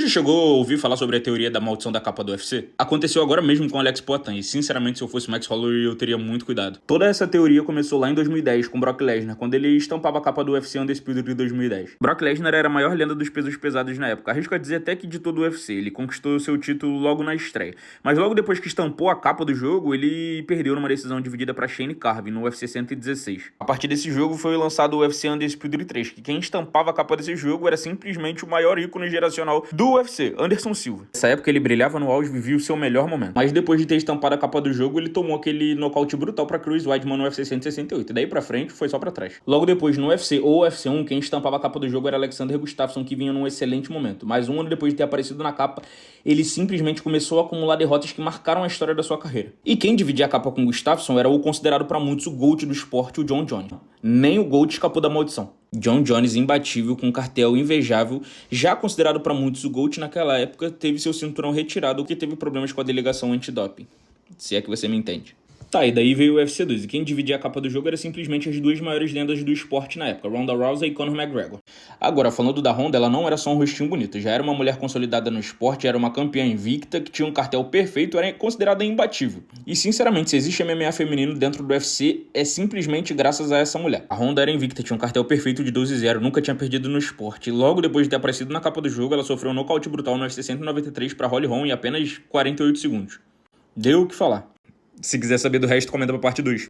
já chegou a ouvir falar sobre a teoria da maldição da capa do UFC? Aconteceu agora mesmo com Alex Poatan, e sinceramente se eu fosse Max Holloway eu teria muito cuidado. Toda essa teoria começou lá em 2010 com Brock Lesnar, quando ele estampava a capa do UFC Undisputed de 2010. Brock Lesnar era a maior lenda dos pesos pesados na época, arrisco a dizer até que de todo o UFC, ele conquistou seu título logo na estreia. Mas logo depois que estampou a capa do jogo, ele perdeu numa decisão dividida para Shane Carvin no UFC 116. A partir desse jogo foi lançado o UFC Undisputed 3, que quem estampava a capa desse jogo era simplesmente o maior ícone geracional do UFC, Anderson Silva. Nessa época ele brilhava no auge e vivia o seu melhor momento. Mas depois de ter estampado a capa do jogo, ele tomou aquele nocaute brutal pra Chris Weidman no UFC 168. Daí pra frente foi só pra trás. Logo depois, no UFC ou UFC 1, quem estampava a capa do jogo era Alexander Gustafsson, que vinha num excelente momento. Mas um ano depois de ter aparecido na capa, ele simplesmente começou a acumular derrotas que marcaram a história da sua carreira. E quem dividia a capa com Gustafsson era o considerado pra muitos o GOAT do esporte, o John Jones. Nem o GOAT escapou da maldição. John Jones, imbatível, com um cartel invejável, já considerado para muitos o GOAT naquela época, teve seu cinturão retirado porque teve problemas com a delegação antidoping. Se é que você me entende. Tá, e daí veio o UFC 2, e quem dividia a capa do jogo era simplesmente as duas maiores lendas do esporte na época, Ronda Rousey e Conor McGregor. Agora, falando da Ronda, ela não era só um rostinho bonito, já era uma mulher consolidada no esporte, era uma campeã invicta, que tinha um cartel perfeito, era considerada imbatível. E sinceramente, se existe MMA feminino dentro do UFC, é simplesmente graças a essa mulher. A Ronda era invicta, tinha um cartel perfeito de 12-0, nunca tinha perdido no esporte, e logo depois de ter aparecido na capa do jogo, ela sofreu um nocaute brutal no UFC 193 para Holly Holm em apenas 48 segundos. Deu o que falar. Se quiser saber do resto, comenta pra parte 2.